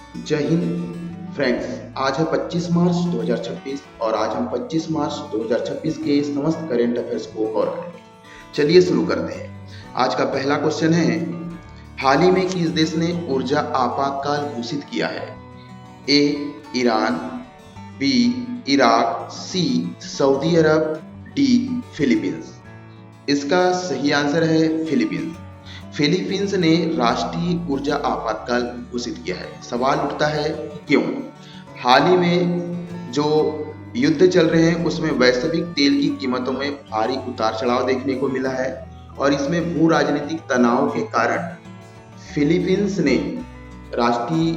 जय हिंद फ्रेंड्स। आज है 25 मार्च 2026 और आज हम 25 मार्च 2026 के समस्त करेंट अफेयर्स को कवर करेंगे। चलिए शुरू करते हैं। आज का पहला क्वेश्चन है, हाल ही में किस देश ने ऊर्जा आपातकाल घोषित किया है? A Iran, B Iraq, C Saudi Arab, D Philippines. इसका सही आंसर है फिलीपींस। फिलीपींस ने राष्ट्रीय ऊर्जा आपातकाल घोषित किया है। सवाल उठता है क्यों? हाल ही में जो युद्ध चल रहे हैं उसमें वैश्विक तेल की कीमतों में भारी उतार चढ़ाव देखने को मिला है और इसमें भू राजनीतिक तनाव के कारण फिलीपींस ने राष्ट्रीय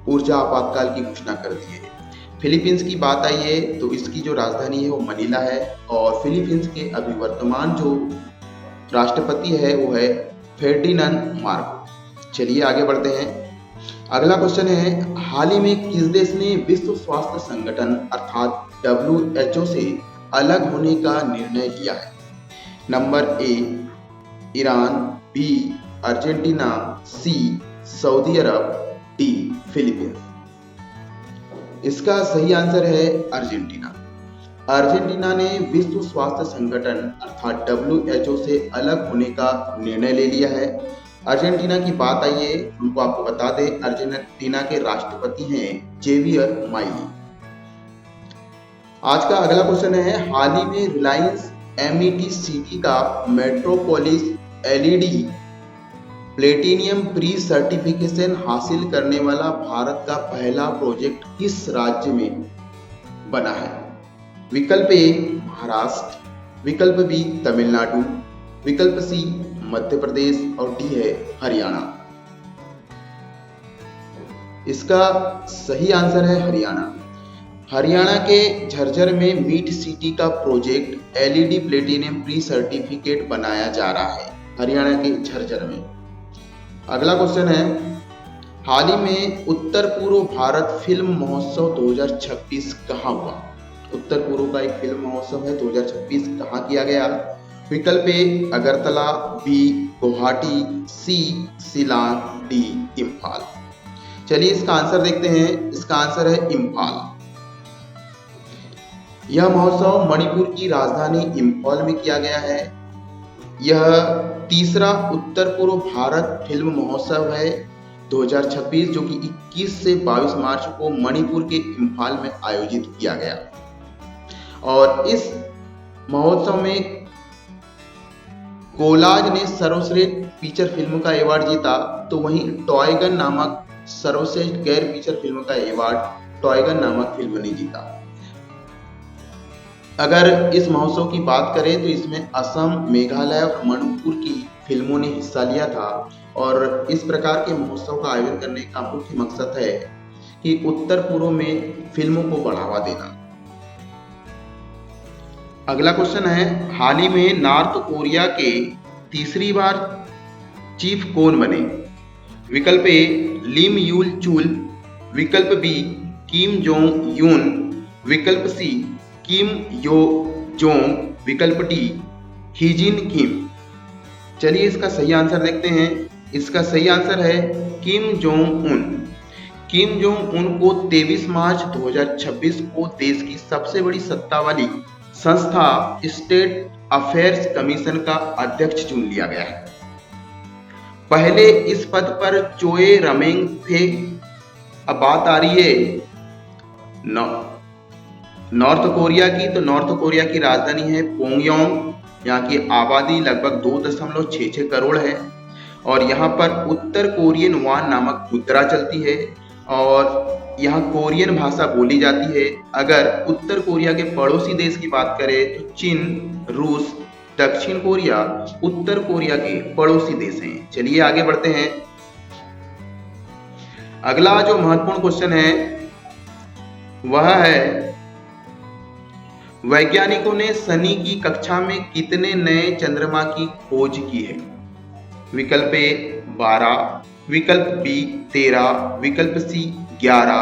ऊर्जा आपातकाल की घोषणा कर दी है। फिलीपींस की बात आई है तो इसकी जो राजधानी है वो मनीला है और फिलीपींस के अभी वर्तमान जो राष्ट्रपति है वो है फेर्डिनांड मार्कोस। चलिए आगे बढ़ते हैं। अगला क्वेश्चन है, हाल ही में किस देश ने विश्व स्वास्थ्य संगठन अर्थात WHO से अलग होने का निर्णय लिया है? Number A Iran, B Argentina, C Saudi Arab, D Philippines. इसका सही आंसर है अर्जेंटीना। अर्जेंटीना ने विश्व स्वास्थ्य संगठन अर्थात WHO से अलग होने का निर्णय ले लिया है। अर्जेंटीना की बात आई है, उनको आपको बता दें अर्जेंटीना के राष्ट्रपति हैं जेवियर माइली। आज का अगला क्वेश्चन है, हाल ही में रिलायंस MET सिटी का metropolis LED platinum pre certification हासिल करने वाला भारत का पहला प्रोजेक्ट किस राज्य में बना है? विकल्प ए महाराष्ट्र, विकल्प बी तमिलनाडु, विकल्प सी मध्य प्रदेश और डी है हरियाणा। इसका सही आंसर है हरियाणा। हरियाणा के झज्जर में मीट सिटी का project LED platinum pre certificate बनाया जा रहा है, हरियाणा के झज्जर में। अगला क्वेश्चन है, हाल ही में उत्तर पूर्व भारत फिल्म महोत्सव 2026 कहाँ हुआ? उत्तर पूर्व का एक फिल्म महोत्सव है 2026 कहाँ किया गया? विकल्प ए अगरतला, बी गुवाहाटी, सी शिलांग, डी इम्फाल। चलिए इसका आंसर देखते हैं। इसका आंसर है इम्फाल। यह महोत्सव मणिपुर की राजधानी इम्फाल में किया गया है। यह तीसरा उत्तर पूर्व भारत फिल्म महोत्सव है 2026 जो कि 21 से 22 मार्च को मणिपुर के इम्फाल में आयोजित किया गया। और इस महोत्सव में कोलाज ने सर्वश्रेष्ठ फीचर फिल्म का अवार्ड जीता, तो वहीं टॉयगन नामक सर्वश्रेष्ठ गैर फीचर फिल्म का अवार्ड टॉयगन नामक फिल्म ने जीता। अगर इस महोत्सव की बात करें तो इसमें असम, मेघालय और मणिपुर की फिल्मों ने हिस्सा लिया था और इस प्रकार के महोत्सव का आयोजन करने का मुख्य मकसद है कि उत्तर पूर्व में फिल्मों को बढ़ावा देना। अगला क्वेश्चन है, हाल ही में नॉर्थ कोरिया के तीसरी बार चीफ कौन बने? विकल्प ए लिम यूल चुल, विकल्प बी किम जोंग यून, विकल्प सी किम यो जोंग, विकल्प डी हिजिन किम। चलिए इसका सही आंसर देखते हैं। इसका सही आंसर है Kim Jong Un. Kim Jong Un को 23 मार्च 2026 को देश की सबसे बड़ी सत्ता वाली संस्था स्टेट अफेयर्स कमीशन का अध्यक्ष चुन लिया गया है। पहले इस पद पर चोए रमेंग थे। अब बात आ रही है नॉर्थ कोरिया की, तो नॉर्थ कोरिया की राजधानी है पोंगयोंग। यहाँ की आबादी लगभग 2.66 करोड़ है और यहाँ पर उत्तर कोरियन वान नामक मुद्रा चलती है और यहाँ कोरियन भाषा बोली जाती है। अगर उत्तर कोरिया के पड़ोसी देश की बात करें तो चीन, रूस, दक्षिण कोरिया उत्तर कोरिया के पड़ोसी देश हैं। चलिए आगे बढ़ते हैं। अगला जो महत्वपूर्ण क्वेश्चन है वह है, वैज्ञानिकों ने शनि की कक्षा में कितने नए चंद्रमा की खोज की है? विकल्प ए 12, विकल्प बी 13, विकल्प सी 11,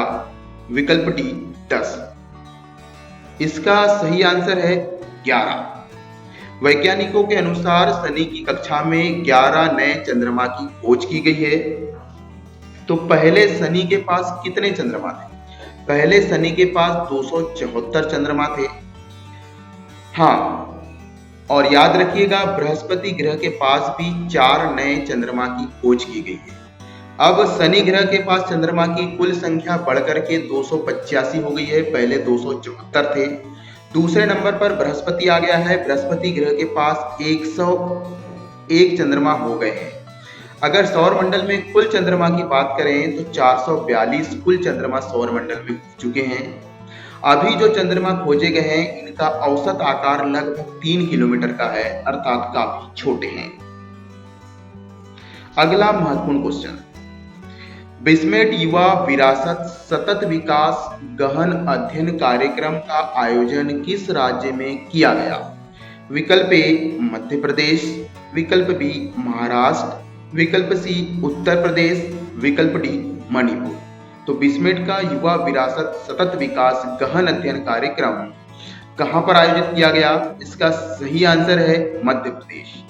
विकल्प डी 10। इसका सही आंसर है 11। वैज्ञानिकों के अनुसार शनि की कक्षा में 11 नए चंद्रमा की खोज की गई है। तो पहले शनि के पास कितने चंद्रमा थे? पहले शनि के पास 274 चंद्रमा थे। हाँ, और याद रखिएगा बृहस्पति ग्रह के पास भी 4 नए चंद्रमा की खोज की गई है। अब शनि ग्रह के पास चंद्रमा की कुल संख्या बढ़कर के 285 हो गई है, पहले 274 थे। दूसरे नंबर पर बृहस्पति आ गया है, बृहस्पति ग्रह के पास 101 चंद्रमा हो गए हैं। अगर सौर मंडल में कुल चंद्रमा की बात करें तो 442 कुल चंद्रमा सौर मंडल में हो चुके हैं। अभी जो चंद्रमा खोजे गए हैं इनका औसत आकार लगभग 3 किलोमीटर का है, अर्थात काफी छोटे हैं। अगला महत्वपूर्ण क्वेश्चन, बिस्मेट युवा विरासत सतत विकास गहन अध्ययन कार्यक्रम का आयोजन किस राज्य में किया गया? विकल्प ए मध्य प्रदेश, विकल्प बी महाराष्ट्र, विकल्प सी उत्तर प्रदेश, विकल्प डी मणिपुर। तो बिस्मेट का युवा विरासत सतत विकास गहन अध्ययन कार्यक्रम कहां पर आयोजित किया गया? इसका सही आंसर है मध्य प्रदेश।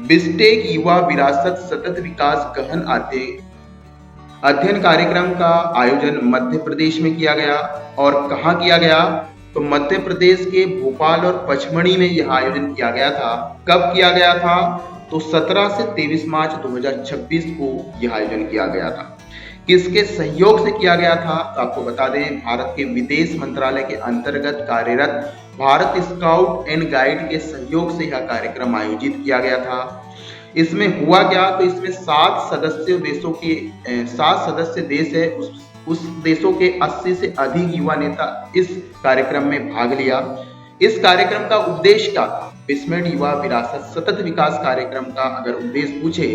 बिस्टेक युवा विरासत सतत विकास गहन अध्ययन कार्यक्रम का आयोजन मध्य प्रदेश में किया गया। और कहां किया गया? तो मध्य प्रदेश के भोपाल और पचमढ़ी में यह आयोजन किया गया था। कब किया गया था? तो 17 से 23 मार्च 2026 को यह आयोजन किया गया था। किसके सहयोग से किया गया था? तो आपको बता दें, भारत के विदेश मंत्रालय के अंतर्गत कार्यरत भारत स्काउट एंड गाइड के सहयोग से यह कार्यक्रम आयोजित किया गया था। इसमें हुआ क्या? तो इसमें 7 सदस्य देश है, उस देशों के 80 से अधिक युवा नेता इस कार्यक्रम में भाग लिया। इस कार्यक्रम का उद्देश्य क्या था? बिस्मेट युवा विरासत सतत विकास कार्यक्रम का अगर उद्देश्य पूछे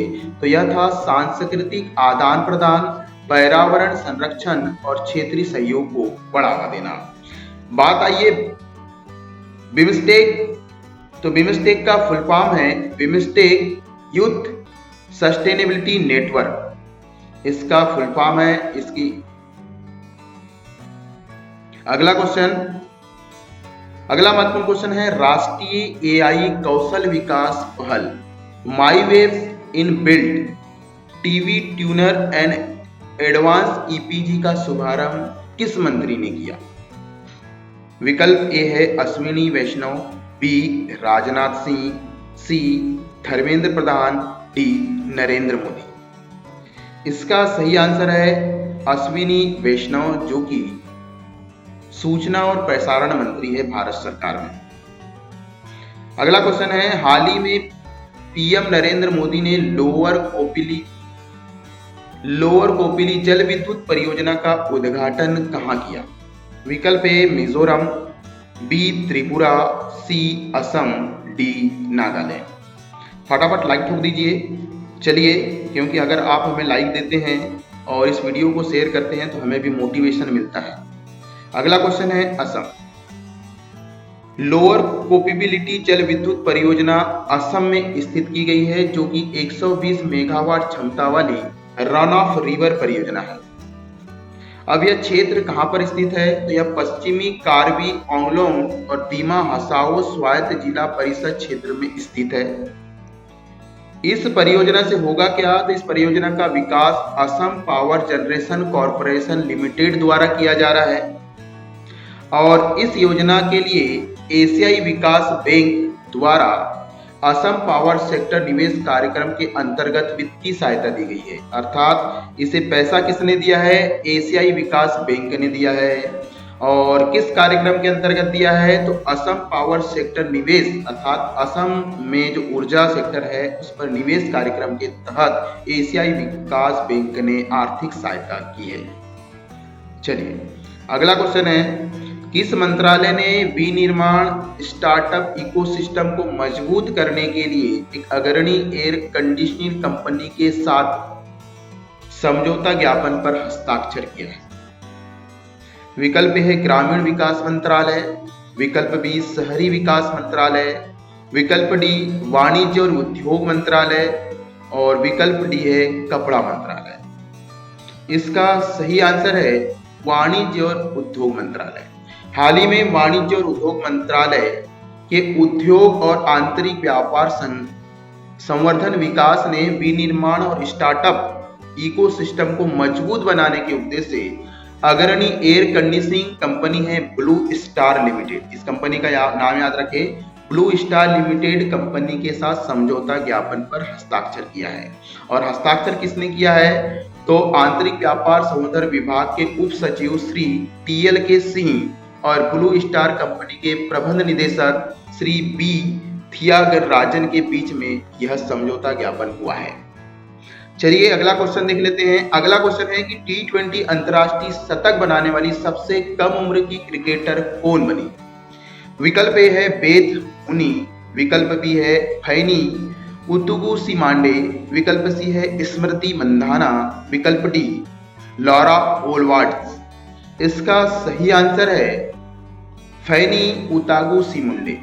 तो यह था सांस्कृतिक आदान प्रदान, पर्यावरण संरक्षण और क्षेत्रीय सहयोग को बढ़ावा देना। बात आइए बिम्स्टेक। तो बिम्स्टेक का फुल फॉर्म है बिम्स्टेक यूथ सस्टेनेबिलिटी नेटवर्क, इसका फुल फॉर्म है इसकी। अगला महत्वपूर्ण क्वेश्चन है, राष्ट्रीय एआई कौशल विकास पहल my wave in built TV tuner and advance EPG का शुभारंभ किस मंत्री ने किया? विकल्प ए है Ashwini Vaishnaw, B Rajnath Singh, C Dharmendra Pradhan, D Narendra Modi. इसका सही आंसर है अश्विनी वैष्णव, जो कि सूचना और प्रसारण मंत्री है भारत सरकार में। अगला क्वेश्चन है, हाल ही में पीएम नरेंद्र मोदी ने लोअर कोपिली जल विद्युत परियोजना का उद्घाटन कहां किया? विकल्प ए मिजोरम, बी त्रिपुरा, सी असम, डी नागालैंड। फटाफट लाइक ठोक दीजिए। चलिए, क्योंकि अगर आप हमें लाइक देते हैं और इस वीडियो को शेयर करते हैं तो हमें भी मोटिवेशन मिलता है। अगला क्वेश्चन है, असम लोअर कोपिबिलिटी जल विद्युत परियोजना असम में स्थित की गई है, जो कि 120 मेगावाट क्षमता वाली रन ऑफ रिवर परियोजना है। अब यह क्षेत्र कहां पर स्थित है? तो यह पश्चिमी कार्बी आंगलोंग और दीमा हसाओ स्वायत्त जिला परिषद क्षेत्र में स्थित है। इस परियोजना से होगा क्या? तो इस परियोजना का विकास Assam power generation corporation limited द्वारा किया जा रहा है और इस योजना के लिए एशियाई विकास बैंक द्वारा असम पावर सेक्टर निवेश कार्यक्रम के अंतर्गत वित्तीय सहायता दी गई है। अर्थात इसे पैसा किसने दिया है? एशियाई विकास बैंक ने दिया है। और किस कार्यक्रम के अंतर्गत दिया है? तो असम पावर सेक्टर निवेश, अर्थात असम में जो ऊर्जा सेक्टर है उस पर निवेश कार्यक्रम के तहत एशियाई विकास बैंक ने आर्थिक सहायता की है। चलिए, अगला क्वेश्चन है, किस मंत्रालय ने विनिर्माण स्टार्टअप इकोसिस्टम को मजबूत करने के लिए एक अग्रणी एयर कंडीशनिंग कंपनी के साथ समझौता ज्ञापन पर हस्ताक्षर किया है? विकल्प है ग्रामीण विकास मंत्रालय, विकल्प बी शहरी विकास मंत्रालय, विकल्प डी वाणिज्य और उद्योग मंत्रालय और विकल्प डी है कपड़ा मंत्रालय। इसका सही आंसर है वाणिज्य और उद्योग मंत्रालय। हाल ही में वाणिज्य और उद्योग मंत्रालय के उद्योग और आंतरिक व्यापार संवर्धन विकास ने विनिर्माण और स्टार्टअप इकोसिस्टम को मजबूत बनाने के उद्देश्य से अग्रणी एयर कंडीशनिंग कंपनी है ब्लू स्टार लिमिटेड। इस कंपनी का नाम याद रखें, ब्लू स्टार लिमिटेड कंपनी के साथ समझौता ज्ञापन पर हस्ताक्षर किया है। और हस्ताक्षर किसने किया है? तो आंतरिक व्यापार संवर्धन विभाग के उप सचिव श्री TLK सिंह और ब्लू स्टार कंपनी के प्रबंध निदेशक श्री B थियागराजन के बीच में यह समझौता ज्ञापन हुआ है। चलिए अगला क्वेश्चन देख लेते हैं। अगला क्वेश्चन है कि T20 अंतरराष्ट्रीय शतक बनाने वाली सबसे कम उम्र की क्रिकेटर कौन बनी? विकल्प ए है बेथ मुनी, विकल्प बी है फैनी उतुगुसिमांडे, विकल्प सी है स्मृति मंधाना, विकल्प डी लॉरा ओलवार्ड्स। इसका सही आंसर है फैनी उतागुसिमुंडे।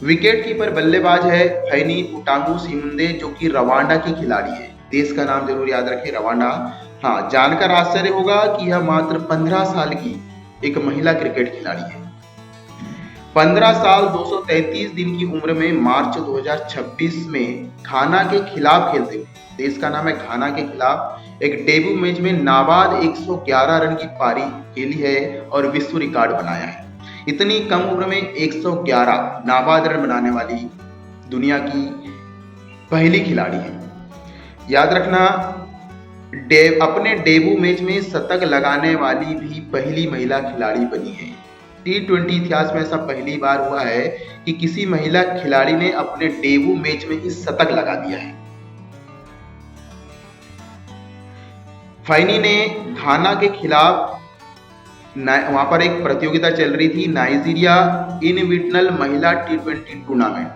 विकेट कीपर बल्लेबाज है फैनी उतागुसिमुंडे, जो कि रवांडा की खिलाड़ी है। देश का नाम जरूर याद रखें, रवांडा। हाँ, जानकर आश्चर्य होगा कि यह मात्र 15 साल की एक महिला क्रिकेट खिलाड़ी है। 15 साल 233 दिन की उम्र में मार्च 2026 में घाना के खिलाफ खेलते हुए, देश का नाम है घाना के खिलाफ, एक डेब्यू मैच में नाबाद 111 रन की पारी खेली है और विश्व रिकॉर्ड बनाया है। इतनी कम उम्र में 111 नाबाद रन बनाने वाली दुनिया की पहली खिलाड़ी है। याद रखना, अपने डेब्यू मैच में शतक लगाने वाली भी पहली महिला खिलाड़ी बनी है। T20 इतिहास में ऐसा पहली बार हुआ है कि किसी महिला खिलाड़ी ने अपने डेब्यू मैच में ही शतक लगा दिया है। फैनी ने घाना के खिलाफ वहां पर एक प्रतियोगिता चल रही थी, नाइजीरिया इनविटनल महिला T20 टूर्नामेंट।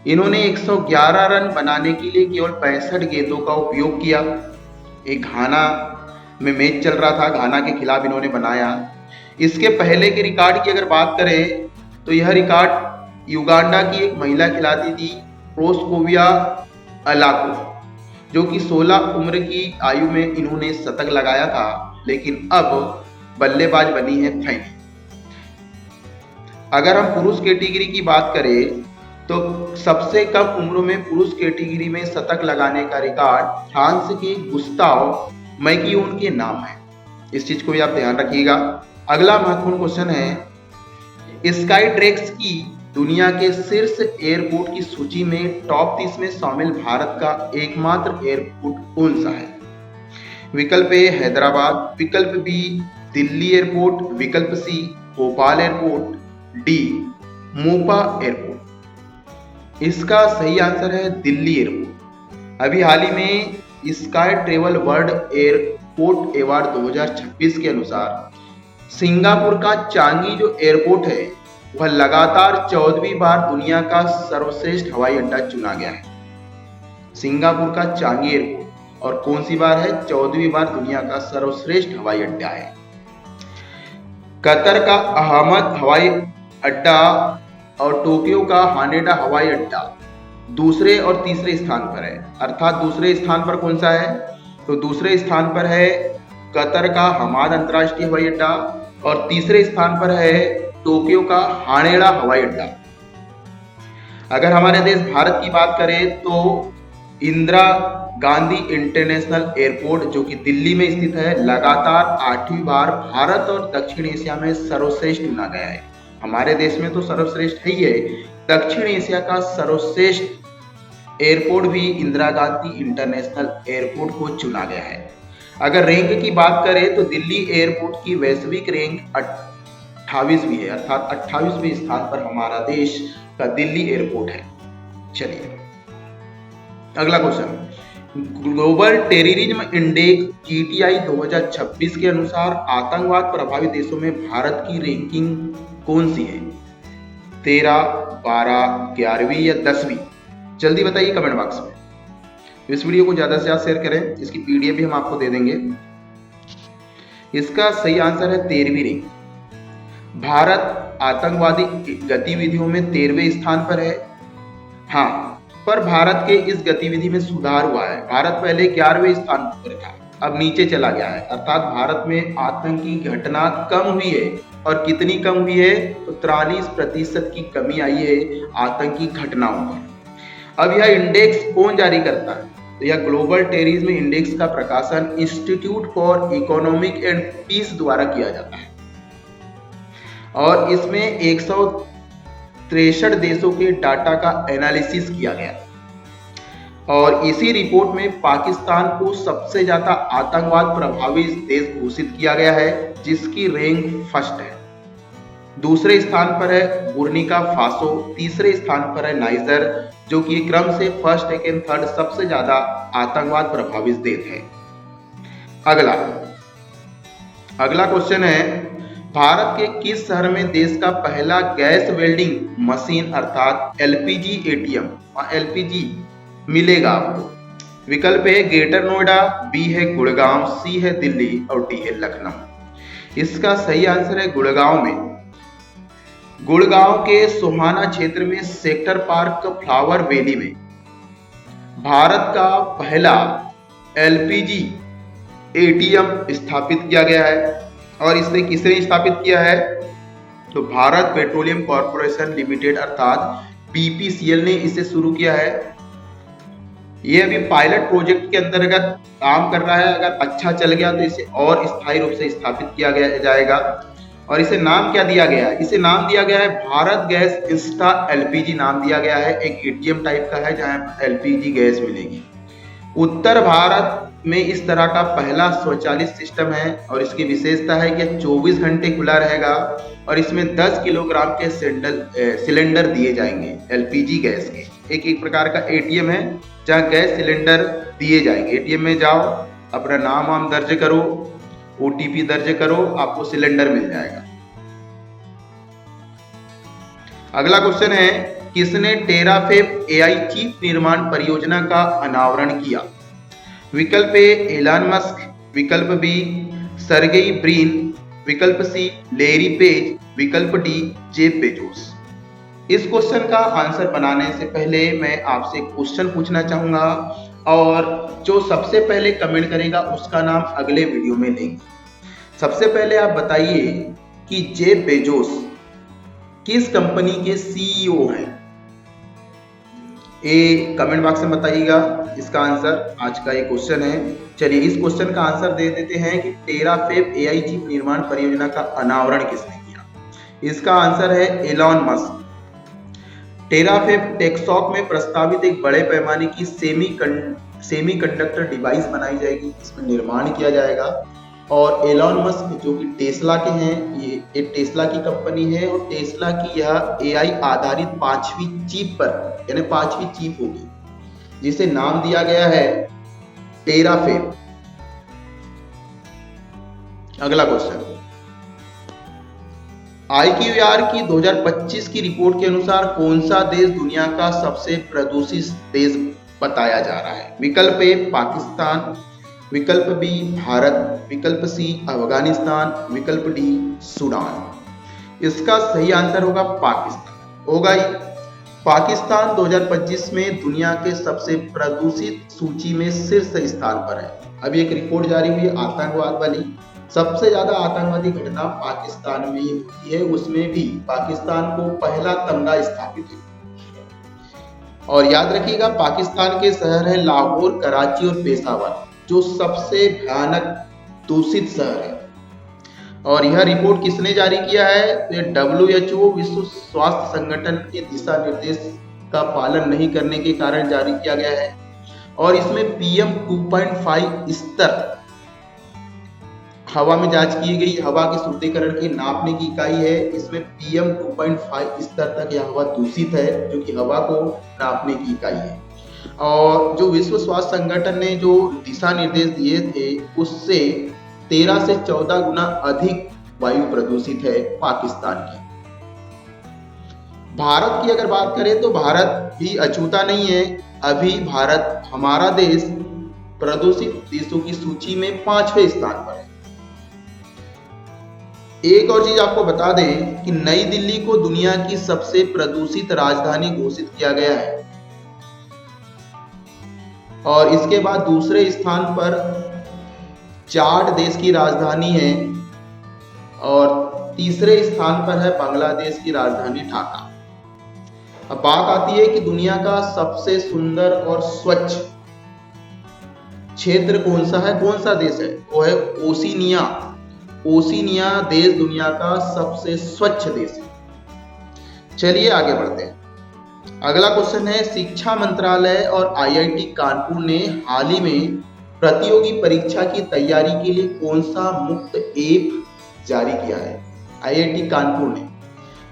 इन्होंने 111 रन बनाने के लिए केवल 65 गेंदों का उपयोग किया। एक घाना में मैच चल रहा था, घाना के खिलाफ इन्होंने बनाया। इसके पहले के रिकॉर्ड की अगर बात करें तो यह रिकॉर्ड युगांडा की एक महिला खिलाड़ी थी प्रोस्कोविया अलाको, जो कि 16 उम्र की आयु में इन्होंने शतक लगाया था, लेकिन अब बल्लेबाज बनी है फैनी। अगर हम पुरुष कैटेगरी की बात करें तो सबसे कम उम्र में पुरुष कैटेगरी में शतक लगाने का रिकॉर्ड फ्रांस के गुस्ताव मैकियोन के नाम है। इस चीज को भी आप ध्यान रखिएगा। अगला महत्वपूर्ण क्वेश्चन है, स्काई ट्रैक्स की दुनिया के शीर्ष एयरपोर्ट की सूची में टॉप 30 में शामिल भारत का एकमात्र एयरपोर्ट कौन सा है? विकल्प ए हैदराबाद, विकल्प बी दिल्ली एयरपोर्ट, विकल्प C Bhopal airport, D Mopa airport. इसका सही आंसर है दिल्ली एयरपोर्ट। अभी हाल ही में sky travel world airport award 2026 के अनुसार सिंगापुर का चांगी जो एयरपोर्ट है वह लगातार 14वीं बार दुनिया का सर्वश्रेष्ठ हवाई अड्डा चुना गया है। सिंगापुर का चांगी एयरपोर्ट, और कौन सी बार है? 14वीं बार दुनिया का सर्वश्रेष्ठ हवाई अड्डा है। कतर का अहमद हवाई अड्डा और टोक्यो का हानेडा हवाई अड्डा दूसरे और तीसरे स्थान पर है। अर्थात दूसरे स्थान पर कौन सा है? तो दूसरे स्थान पर है कतर का हमाद अंतर्राष्ट्रीय हवाई अड्डा और तीसरे स्थान पर है टोक्यो का हानेडा हवाई अड्डा। अगर हमारे देश भारत की बात करें तो इंदिरा गांधी इंटरनेशनल एयरपोर्ट, जो कि दिल्ली में स्थित है, लगातार 8वीं बार भारत और दक्षिण एशिया में सर्वश्रेष्ठ चुना गया है। हमारे देश में तो सर्वश्रेष्ठ है ही है, दक्षिण एशिया का सर्वश्रेष्ठ एयरपोर्ट भी इंदिरा गांधी इंटरनेशनल एयरपोर्ट को चुना गया है। अगर रैंक की बात करें तो दिल्ली एयरपोर्ट की वैश्विक रैंक 28वीं है, अर्थात 28वें स्थान पर हमारा देश का दिल्ली एयरपोर्ट है। चलिए अगला question, global terrorism index GTI 2026 के अनुसार आतंकवाद प्रभावित देशों में भारत की रैंकिंग कौन सी है? 13, 12, 11वीं या 10वीं? जल्दी बताइए कमेंट बॉक्स में। इस वीडियो को ज्यादा से ज्यादा शेयर करें, इसकी PDF भी हम आपको दे देंगे। इसका सही आंसर है 13वीं रैंक। भारत आतंकवादी गतिविधियों में 13वें स्थान पर है। हाँ, पर भारत के इस गतिविधि में सुधार हुआ है। भारत पहले 11वें स्थान पर था, अब नीचे चला गया है। अर्थात भारत में आतंकी घटना कम हुई है। और कितनी कम हुई है? तो 43% की कमी आई है आतंकी घटनाओं पर। अब यह इंडेक्स कौन जारी करता है? तो यह ग्लोबल टेररिज्म इंडेक्स का प्रकाशन institute for economic and peace द्वारा किया जाता है और इसमें 163 देशों के डाटा का एनालिसिस किया गया और इसी रिपोर्ट में पाकिस्तान को सबसे ज्यादा आतंकवाद प्रभावित देश घोषित किया गया है, जिसकी रैंक फर्स्ट है। दूसरे स्थान पर है बुर्किना फासो, तीसरे स्थान पर है नाइजर, जो कि क्रम से फर्स्ट, सेकंड, थर्ड सबसे ज्यादा आतंकवाद प्रभावित देश है। अगला क्वेश्चन है, भारत के किस शहर में देश का पहला गैस वेल्डिंग मशीन अर्थात एलपीजी एटीएम एलपीजी मिलेगा आपको? विकल्प है ग्रेटर नोएडा, बी है गुड़गांव, सी है दिल्ली और डी है लखनऊ। इसका सही आंसर है गुड़गांव में। गुड़गांव के सोहाना क्षेत्र में सेक्टर पार्क फ्लावर वैली में भारत का पहला एलपीजी एटीएम स्थापित किया गया है और इसे किसने स्थापित किया है? तो भारत पेट्रोलियम कॉर्पोरेशन लिमिटेड अर्थात बीपीसीएल ने इसे शुरू किया है। ये अभी पायलट प्रोजेक्ट के अंतर्गत काम कर रहा है। अगर अच्छा चल गया तो इसे और स्थायी रूप से स्थापित किया जाएगा। और इसे नाम क्या दिया गया है? इसे नाम दिया गया है भारत गैस इंस्टा एलपीजी नाम दिया गया है। एक एटीएम टाइप का है जहां एलपीजी गैस मिलेगी। उत्तर भारत में इस तरह का पहला स्वचालित सिस्टम है और इसकी विशेषता है कि 24 घंटे खुला रहेगा और इसमें 10 किलोग्राम के सिलेंडर दिए जाएंगे एलपीजी गैस के। एक प्रकार का एटीएम है जहां गैस सिलेंडर दिए जाएंगे। एटीएम में जाओ, अपना नाम दर्ज करो, ओटीपी दर्ज करो, आपको सिलेंडर मिल जाएगा। अगला क्वेश्चन है, किसने टेराफेप एआई चिप निर्माण परियोजना का अनावरण किया? विकल्प ए एलन मस्क, विकल्प बी सर्गेई ब्रिन, विकल्प सी लैरी पेज, विकल्प डी जेफ बेजोस। इस क्वेश्चन का आंसर बनाने से पहले मैं आपसे एक क्वेश्चन पूछना चाहूंगा और जो सबसे पहले कमेंट करेगा उसका नाम अगले वीडियो में लेंगे। सबसे पहले आप बताइए कि जेफ बेजोस किस कंपनी के सीईओ हैं? ए कमेंट बॉक्स में बताइएगा इसका आंसर। आज का ये क्वेश्चन है। चलिए इस क्वेश्चन का आंसर दे देते हैं कि टेराफेप एआई चिप निर्माण परियोजना का अनावरण किसने किया? इसका आंसर है एलन मस्क। टेराफेप टेक्सॉक में प्रस्तावित एक बड़े पैमाने की सेमीकंडक्टर डिवाइस बनाई जाएगी, इसमें निर्माण किया जाएगा और एलन मस्क जो कि टेस्ला के हैं, ये टेस्ला की कंपनी है और टेस्ला की यह एआई आधारित 5वीं चिप पर यानी 5वीं चिप होगी जिसे नाम दिया गया है टेराफेप। अगला क्वेश्चन, IQVIA की 2025 की रिपोर्ट के अनुसार कौन सा देश दुनिया का सबसे प्रदूषित देश बताया जा रहा है? विकल्प ए पाकिस्तान, विकल्प बी भारत, विकल्प सी अफगानिस्तान, विकल्प डी सूडान। इसका सही आंसर होगा पाकिस्तान। होगा ही। पाकिस्तान 2025 में दुनिया के सबसे प्रदूषित सूची में शीर्ष स्थान पर है। अभी एक रिपोर्ट जारी हुई है आतंकवाद वाली, सबसे ज्यादा आतंकवादी घटना पाकिस्तान में ही हुई है, उसमें भी पाकिस्तान को पहला तमगा स्थापित है। और याद रखिएगा पाकिस्तान के शहर है लाहौर, कराची और पेशावर, जो सबसे भयानक दूषित शहर है। और यह रिपोर्ट किसने जारी किया है? तो WHO विश्व स्वास्थ्य संगठन के दिशा निर्देश का पालन नहीं करने के कारण जारी किया गया है और इसमें PM 2.5 स्तर हवा में जांच की गई। हवा के शुद्धिकरण की नापने की इकाई है। इसमें PM 2.5 स्तर तक यह हवा दूषित है, जो कि हवा को नापने की इकाई है। और जो विश्व स्वास्थ्य संगठन ने जो दिशा निर्देश दिए थे उससे 13 से 14 गुना अधिक वायु प्रदूषित है पाकिस्तान की। भारत की अगर बात करें तो भारत भी अछूता नहीं है। अभी भारत हमारा देश प्रदूषित देशों की सूची में 5वें स्थान पर है। एक और चीज आपको बता दें कि नई दिल्ली को दुनिया की सबसे प्रदूषित राजधानी घोषित किया गया है और इसके बाद दूसरे स्थान पर चाड देश की राजधानी है और तीसरे स्थान पर है बांग्लादेश की राजधानी ढाका। अब बात आती है कि दुनिया का सबसे सुंदर और स्वच्छ क्षेत्र कौन सा है, कौन सा देश है? वो है ओशिनिया। ओशिनिया देश दुनिया का सबसे स्वच्छ देश है। चलिए आगे बढ़ते हैं। अगला क्वेश्चन है, शिक्षा मंत्रालय और आईआईटी कानपुर ने हाल ही में प्रतियोगी परीक्षा की तैयारी के लिए कौन सा मुफ्त ऐप जारी किया है? आईआईटी कानपुर ने।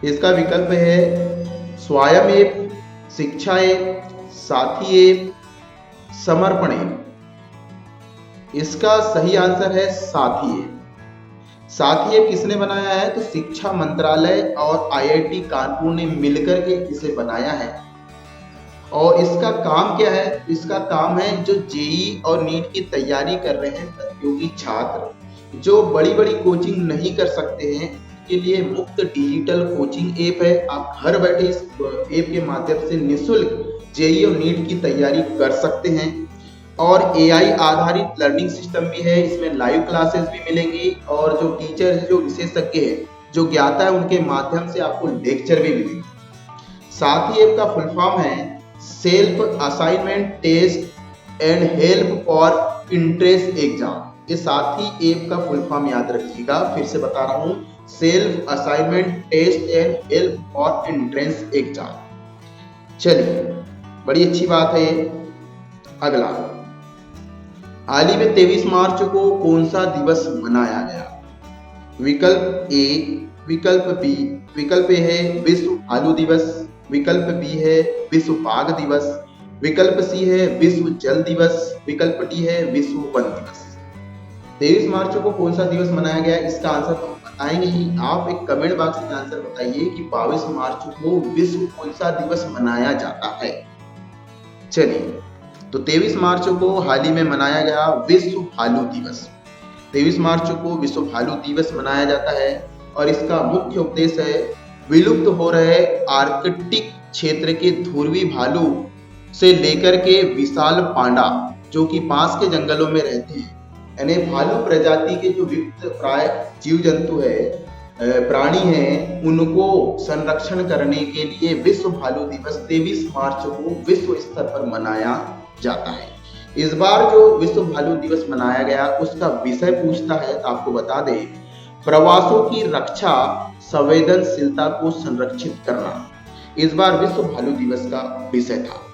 इसका विकल्प है स्वयं ऐप, शिक्षा ऐप, साथी ऐप, समर्पण ऐप। इसका सही आंसर है साथी ऐप। साथी ऐप किसने बनाया है? तो शिक्षा मंत्रालय और आईआईटी कानपुर ने मिलकर के इसे बनाया है। और इसका काम क्या है? इसका काम है जो जेईई और नीट की तैयारी कर रहे हैं प्रतियोगी छात्र, जो बड़ी बड़ी कोचिंग नहीं कर सकते हैं, के लिए मुफ्त डिजिटल कोचिंग ऐप है। आप घर बैठे इस ऐप के माध्यम से निःशुल्क जेईई और नीट की तैयारी कर सकते हैं। और एआई आधारित लर्निंग सिस्टम भी है, इसमें लाइव क्लासेस भी मिलेंगी और जो टीचर है, जो विशेषज्ञ है, जो ज्ञाता है, उनके माध्यम से आपको लेक्चर भी मिलेंगे। साथी ऐप का फुल फॉर्म है self assignment test and help for entrance exam. ये साथी ऐप का फुल फॉर्म याद रखिएगा, फिर से बता रहा हूँ, self assignment test and help for entrance exam. चलिए, बड़ी अच्छी बात है। अगला, हाल ही में 23 मार्च को कौन सा दिवस मनाया गया? विकल्प ए, विकल्प बी, विकल्प ए है विश्व भालू दिवस, विकल्प बी है विश्व बाघ दिवस, विकल्प सी है विश्व जल दिवस, विकल्प डी है विश्व वन दिवस। 23 मार्च को कौन सा दिवस मनाया गया? इसका आंसर तो बताएंगे ही, आप एक कमेंट बॉक्स में आंसर बताइए कि 22 मार्च को विश्व कौन सा दिवस मनाया जाता है। चलिए, तो 23 मार्च को हाल ही में मनाया गया विश्व भालू दिवस। 23 मार्च को विश्व भालू दिवस मनाया जाता है और इसका मुख्य उद्देश्य है विलुप्त हो रहे आर्कटिक क्षेत्र के ध्रुवी भालू से लेकर के विशाल पांडा, जो कि पास के जंगलों में रहते हैं, यानी भालू प्रजाति के जो विलुप्त प्राय जीव जंतु है, प्राणी हैं, उनको संरक्षण करने के लिए विश्व भालू दिवस 23 मार्च को विश्व स्तर पर मनाया जाता है। इस बार जो विश्व भालू दिवस मनाया गया उसका विषय पूछता है, तो आपको बता दें, प्रवासों की रक्षा, संवेदनशीलता को संरक्षित करना। इस बार विश्व भालू दिवस का विषय था।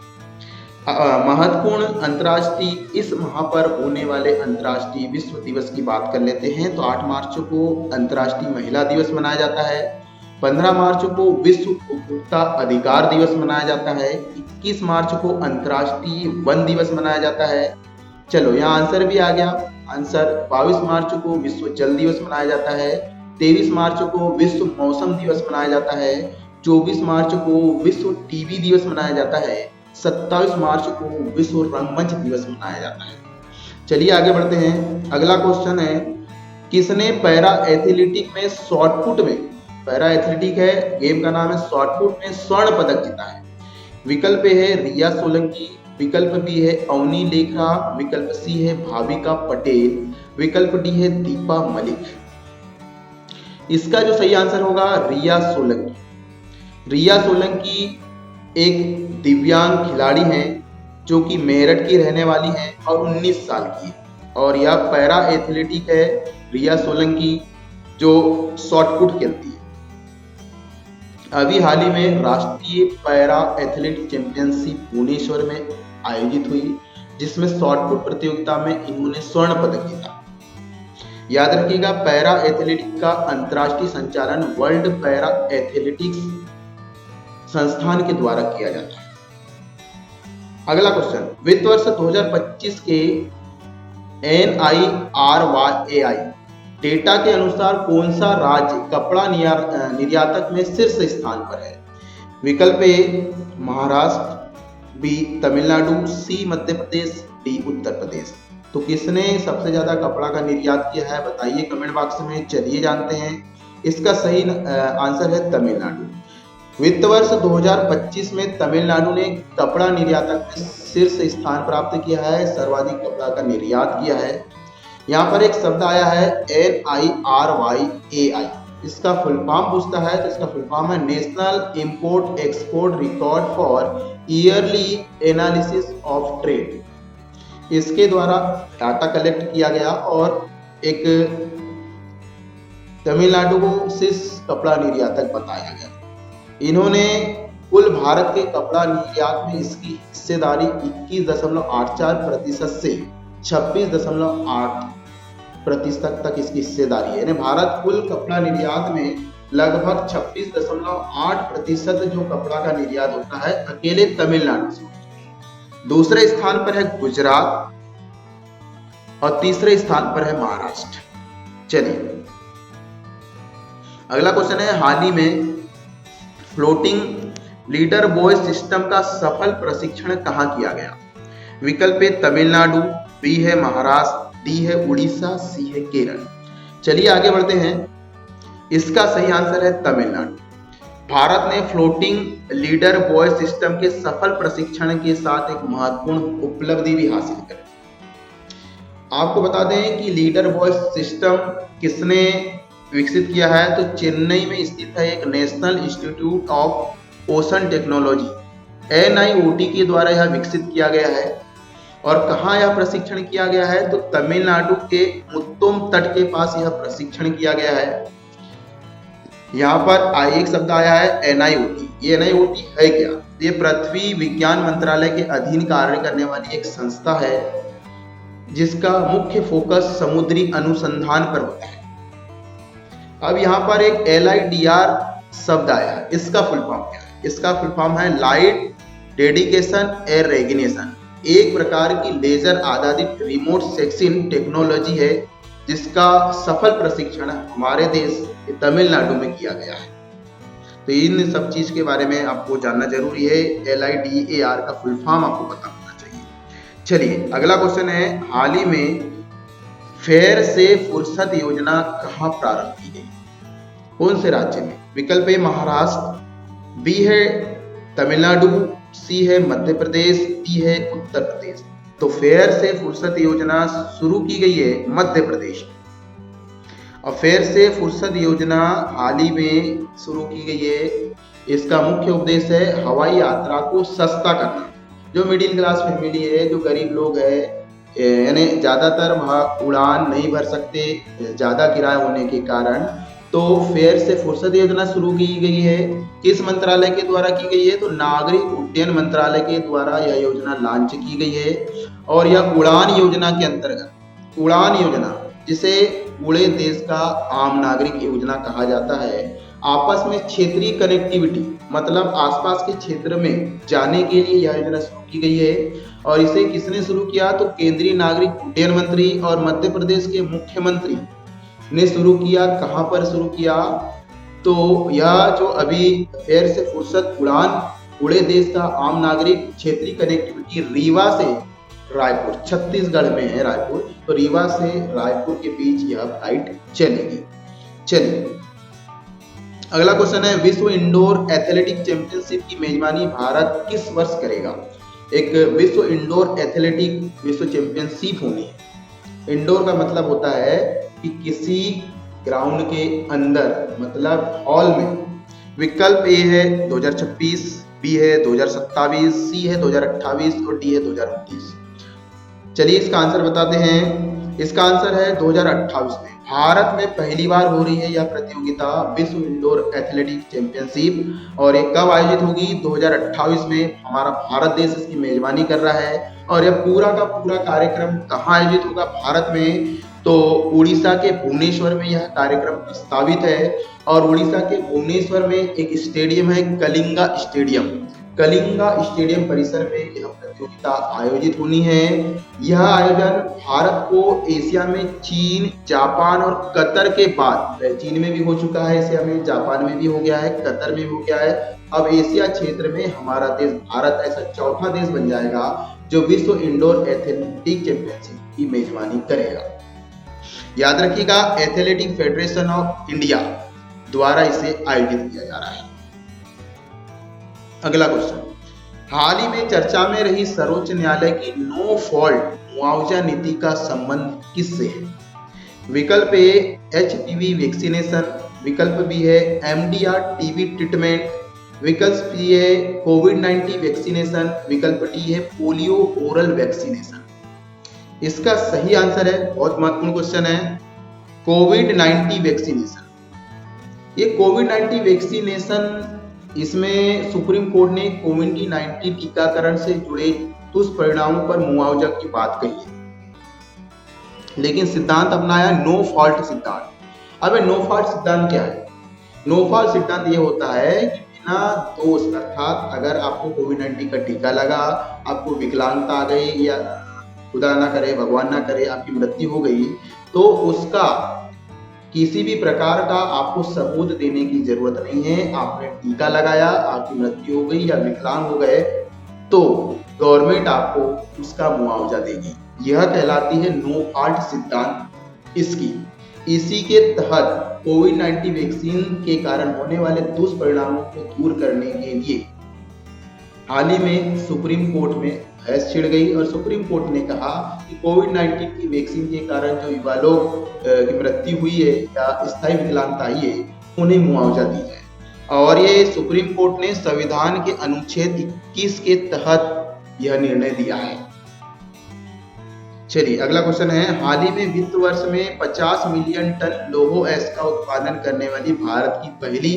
महत्वपूर्ण अंतर्राष्ट्रीय, इस माह पर होने वाले अंतर्राष्ट्रीय विश्व दिवस की बात कर लेते हैं। तो 8 मार्च को अंतर्राष्ट्रीय महिला दिवस मनाया जाता है, 15 मार्च को विश्व उपभोक्ता अधिकार दिवस मनाया जाता है, 21 मार्च को अंतर्राष्ट्रीय वन दिवस मनाया जाता है। चलो, यहाँ आंसर भी आ गया। आंसर 22 मार्च को विश्व जल दिवस मनाया जाता है, 23 मार्च को विश्व मौसम दिवस मनाया जाता है, 24 मार्च को विश्व टीबी दिवस मनाया जाता है, 27 मार्च को विश्व रंगमंच दिवस मनाया जाता है। चलिए आगे बढ़ते हैं। अगला क्वेश्चन है, किसने पैरा एथलेटिक में शॉर्टपुट में, पैरा एथलेटिक है, गेम का नाम है, शॉर्टपुट में स्वर्ण पदक जीता है? विकल्प ए है रिया सोलंकी, विकल्प बी है अवनी लेखा, विकल्प सी है भाविका पटेल, विकल्प डी है दीपा मलिक। इसका जो सही आंसर होगा रिया सोलंकी। रिया सोलंकी एक दिव्यांग खिलाड़ी हैं जो कि मेरठ की रहने वाली हैं और 19 साल की है, और यह पैरा एथलेटिक है रिया सोलंकी, जो शॉटपुट खेलती है। अभी हाल ही में राष्ट्रीय पैरा एथलेटिक चैंपियनशिप भुवनेश्वर में आयोजित हुई, जिसमें शॉटपुट प्रतियोगिता में इन्होंने स्वर्ण पदक जीता। याद रखिएगा, पैरा एथलेटिक्स का अंतर्राष्ट्रीय संचालन वर्ल्ड पैरा एथलेटिक्स संस्थान के द्वारा किया जाता है। अगला क्वेश्चन, वित्त वर्ष 2025 के NIRYAI डेटा के अनुसार कौन सा राज्य कपड़ा निर्यातक में शीर्ष स्थान पर है? विकल्प ए महाराष्ट्र, बी तमिलनाडु, सी मध्य प्रदेश, डी उत्तर प्रदेश। तो किसने सबसे ज्यादा कपड़ा का निर्यात किया है, बताइए कमेंट बॉक्स में। चलिए जानते हैं। इसका सही आंसर है तमिलनाडु। वित्त वर्ष 2025 में तमिलनाडु ने कपड़ा निर्यातक में शीर्ष स्थान प्राप्त किया है, सर्वाधिक कपड़ा का निर्यात किया है। यहाँ पर एक शब्द आया है NIRYAI, इसका फुल फॉर्म पूछता है, तो इसका फुल फॉर्म है national import export record for yearly analysis of trade. इसके द्वारा डाटा कलेक्ट किया गया और एक तमिलनाडु को शीर्ष कपड़ा निर्यातक बताया गया। इन्होंने कुल भारत के कपड़ा निर्यात में इसकी हिस्सेदारी 21.84% से 26.8% तक इसकी हिस्सेदारी है। यानी भारत कुल कपड़ा निर्यात में लगभग 26.8% जो कपड़ा का निर्यात होता है अकेले तमिलनाडु से। दूसरे स्थान पर है गुजरात और तीसरे स्थान पर है महाराष्ट्र। चलिए अगला क्वेश्चन है, हाल ही में फ्लोटिंग लीडर बॉय सिस्टम का सफल प्रशिक्षण कहां किया गया? विकल्प ए तमिलनाडु, बी है महाराष्ट्र, डी है उड़ीसा, सी है केरल। चलिए आगे बढ़ते हैं। इसका सही आंसर है तमिलनाडु। भारत ने फ्लोटिंग लीडर बॉय सिस्टम के सफल प्रशिक्षण के साथ एक महत्वपूर्ण उपलब्धि भी हासिल करी। आपको बता दें कि लीडर बॉय सिस्टम किसने विकसित किया है, तो चेन्नई में स्थित है एक national institute of ocean technology NIOT के द्वारा यह विकसित किया गया है। और कहाँ यह प्रशिक्षण किया गया है, तो तमिलनाडु के मुत्तुम तट के पास यह प्रशिक्षण किया गया है। यहाँ पर एक शब्द आया है NIOT। ये NIOT है क्या? ये पृथ्वी विज्ञान मंत्रालय के अधीन कार्य करने वाली एक संस्था है जिसका मुख्य फोकस समुद्री अनुसंधान पर होता है। अब यहाँ पर एक LIDR शब्द आया है, इसका फुल फॉर्म क्या है? इसका फुल फॉर्म है लाइट डेडिकेशन एयर रेगनेशन। एक प्रकार की लेजर आधारित रिमोट सेंसिंग टेक्नोलॉजी है जिसका सफल प्रशिक्षण हमारे देश तमिलनाडु में किया गया है। तो इन सब चीज के बारे में आपको जानना जरूरी है। LIDAR का फुल फॉर्म आपको पता होना चाहिए। चलिए अगला क्वेश्चन है, हाल ही में फेयर से फुर्सत योजना कहाँ प्रारंभ की गई? कौन से राज्य में? विकल्प ए महाराष्ट्र, बी है तमिलनाडु, सी है मध्य प्रदेश, डी है उत्तर प्रदेश। तो फेयर से फुर्सत योजना शुरू की गई है मध्य प्रदेश में। और फेयर से फुर्सत योजना हाल ही में शुरू की गई है। इसका मुख्य उद्देश्य है हवाई यात्रा को सस्ता करना। जो मिडिल क्लास फैमिली है, जो गरीब लोग है, यानी ज्यादातर वहाँ उड़ान नहीं भर सकते ज्यादा किराया होने के कारण, तो फेयर से फुर्सत योजना शुरू की गई है। किस मंत्रालय के द्वारा की गई है? तो नागरिक उड्डयन मंत्रालय के द्वारा यह योजना लॉन्च की गई है। और यह उड़ान योजना के अंतर्गत, उड़ान योजना जिसे उड़े देश का आम नागरिक योजना कहा जाता है, आपस में क्षेत्रीय कनेक्टिविटी मतलब आसपास के क्षेत्र में जाने के लिए यह योजना शुरू की गई है। और इसे किसने शुरू किया? तो केंद्रीय नागरिक उड्डयन मंत्री और मध्य प्रदेश के मुख्यमंत्री ने शुरू किया। कहां पर शुरू किया? तो यह जो अभी फेयर से फुर्सत उड़ान उड़े देश का आम नागरिक क्षेत्रीय कनेक्टिविटी रीवा से रायपुर, छत्तीसगढ़ में है रायपुर, तो रीवा से रायपुर के बीच यह फ्लाइट चलेगी। चलिए अगला क्वेश्चन है, विश्व इंडोर एथलेटिक चैंपियनशिप की मेजबानी भारत किस वर्ष करेगा? एक विश्व इंडोर एथलेटिक विश्व चैंपियनशिप होनी है। इंडोर का मतलब होता है कि किसी ग्राउंड के अंदर, मतलब हॉल में। विकल्प ए है 2026, बी है 2027, सी है 2028 और डी है 2029। चलिए इसका आंसर बताते हैं। इसका आंसर है 2028 में। भारत में पहली बार हो रही है यह प्रतियोगिता, विश्व इंडोर एथलेटिक चैंपियनशिप। और ये कब आयोजित होगी? 2028 में। हमारा भारत देश इसकी मेजबानी कर रहा है। और यह पूरा का पूरा कार्यक्रम कहाँ आयोजित होगा? भारत में। तो उड़ीसा के भुवनेश्वर में यह कार्यक्रम प्रस्तावित है। और उड़ीसा के भुवनेश्वर में एक स्टेडियम है, कलिंगा स्टेडियम। कलिंगा स्टेडियम परिसर में यह प्रतियोगिता आयोजित होनी है। यह आयोजन भारत को एशिया में चीन, जापान और कतर के बाद, चीन में भी हो चुका है एशिया में, जापान में भी हो गया है, कतर में भी हो गया है। अब एशिया क्षेत्र में हमारा देश भारत ऐसा चौथा देश बन जाएगा जो विश्व इंडोर एथलेटिक चैंपियनशिप की मेजबानी करेगा। याद रखिएगा, एथलेटिक फेडरेशन ऑफ इंडिया द्वारा इसे आयोजित किया जा रहा है। अगला क्वेश्चन, हाल ही में चर्चा में रही सर्वोच्च न्यायालय की नो फॉल्ट मुआवजा नीति का संबंध किससे है? विकल्प ए HPV वैक्सीनेशन, विकल्प बी है MDR टीबी ट्रीटमेंट, विकल्प सी है कोविड-19 वैक्सीनेशन, विकल्प डी है पोलियो ओरल वैक्सीनेशन। इसका सही आंसर है, बहुत महत्वपूर्ण क्वेश्चन है, कोविड-19 वैक्सीनेशन। ये कोविड-19 वैक्सीनेशन, इसमें सुप्रीम कोर्ट ने कोविड-19 टीकाकरण से जुड़े दुष्परिणामों पर मुआवजा की बात कही है, लेकिन सिद्धांत अपनाया नो फॉल्ट सिद्धांत। अब नो फॉल्ट सिद्धांत क्या है? नो फॉल्ट सिद्धांत ये होता है कि बिना दोष, अर्थात अगर आपको कोविड-19 का टीका लगा, आपको विकलांगता आ गई या खुदा ना करे, भगवान ना करे, आपकी मृत्यु हो गई, तो उसका किसी भी प्रकार का आपको सबूत देने की जरूरत नहीं है। आपने टीका लगाया, आपकी मृत्यु हो गई या विकलांग हो गए, तो गवर्नमेंट आपको उसका मुआवजा देगी। यह कहलाती है नो फॉल्ट सिद्धांत इसकी। इसी के तहत कोविड-19 वैक्सीन के कारण होने वाले दुष्परिणामों को दूर करने के लिए हाल ही में सुप्रीम कोर्ट में बहस छिड़ गई और सुप्रीम कोर्ट ने कहा कि कोविड-19 की वैक्सीन के कारण जो युवा लोग की मृत्यु हुई है या स्थायी विकलांगता आई है, उन्हें मुआवजा दी जाए। और ये सुप्रीम कोर्ट ने संविधान के अनुच्छेद 21 के तहत यह निर्णय दिया है। चलिए अगला क्वेश्चन है, हाल ही में वित्त वर्ष में 50 मिलियन टन लौह अयस्क का उत्पादन करने वाली भारत की पहली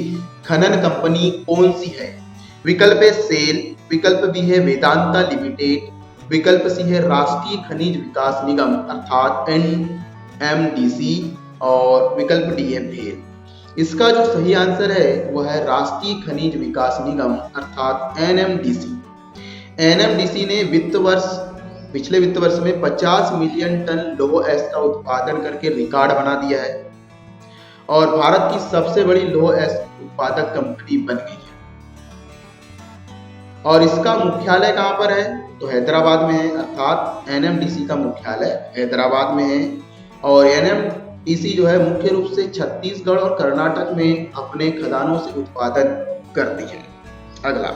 खनन कंपनी कौन सी है? विकल्प ए सेल, विकल्प बी है वेदांता लिमिटेड, विकल्प सी है राष्ट्रीय खनिज विकास निगम अर्थात NMDC और विकल्प डी है भेल। इसका जो सही आंसर है वह है राष्ट्रीय खनिज विकास निगम अर्थात NMDC। NMDC ने पिछले वित्त वर्ष में 50 मिलियन टन लौह अयस्क का उत्पादन करके रिकॉर्ड बना दिया है और भारत की सबसे बड़ी लौह अयस्क उत्पादक कंपनी बन गई है। और इसका मुख्यालय कहां पर है? तो हैदराबाद में है, अर्थात NMDC का मुख्यालय हैदराबाद में है। और NMDC जो है मुख्य रूप से छत्तीसगढ़ और कर्नाटक में अपने खदानों से उत्पादन करती है। अगला,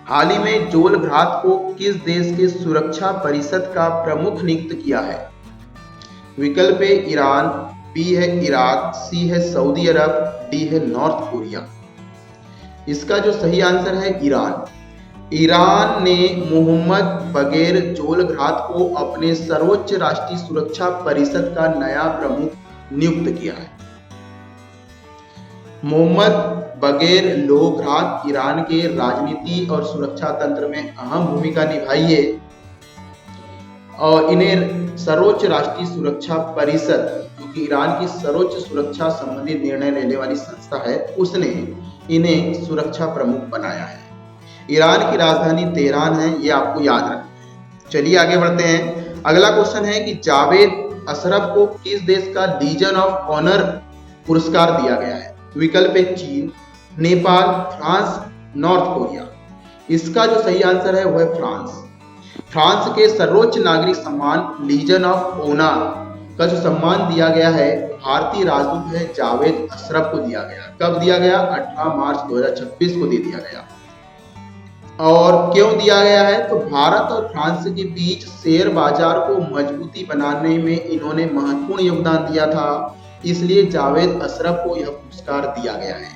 हाल ही में जोल भ्रात को किस देश के सुरक्षा परिषद का प्रमुख नियुक्त किया है? विकल्प ए ईरान, बी है इराक, सी है सऊदी अरब, डी है नॉर्थ कोरिया। इसका जो सही आंसर है ईरान। ईरान ने मोहम्मद बगैर जोलघात को अपने सर्वोच्च राष्ट्रीय सुरक्षा परिषद का नया प्रमुख नियुक्त किया है। मोहम्मद बगैर लोहघात ईरान के राजनीति और सुरक्षा तंत्र में अहम भूमिका निभाई है और इन्हें सर्वोच्च राष्ट्रीय सुरक्षा परिषद, क्योंकि ईरान की सर्वोच्च सुरक्षा संबंधी निर्णय लेने वाली संस्था है, उसने इन्हें सुरक्षा प्रमुख बनाया है। ईरान की राजधानी तेहरान है, ये आपको याद रखना है। चलिए आगे बढ़ते हैं। अगला क्वेश्चन है कि जावेद अशरफ को किस देश का लीजन ऑफ ऑनर पुरस्कार दिया गया है? विकल्प है चीन, नेपाल, फ्रांस, नॉर्थ कोरिया। इसका जो सही आंसर है वह है फ्रांस। फ्रांस के सर्वोच्च नागरिक सम्मान लीजन ऑफ ऑनर का जो सम्मान दिया गया है भारतीय राजदूत है जावेद अशरफ को दिया गया। कब दिया गया? 18 मार्च 2026 को दे दिया गया। और क्यों दिया गया है? तो भारत और फ्रांस के बीच शेयर बाजार को मजबूती बनाने में इन्होंने महत्वपूर्ण योगदान दिया था, इसलिए जावेद अशरफ को यह पुरस्कार दिया गया है।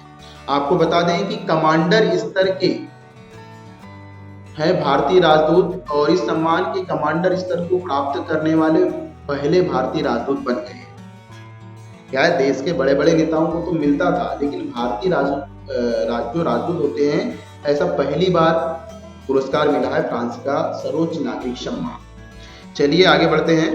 आपको बता दें कि कमांडर स्तर के है भारतीय राजदूत और इस सम्मान के कमांडर स्तर को प्राप्त करने वाले पहले भारतीय राजदूत बन गए। क्या है, देश के बड़े बड़े नेताओं को तो मिलता था, लेकिन भारतीय जो राजदूत होते हैं, ऐसा पहली बार पुरस्कार मिला है फ्रांस का सर्वोच्च नागरिक सम्मान। चलिए आगे बढ़ते हैं।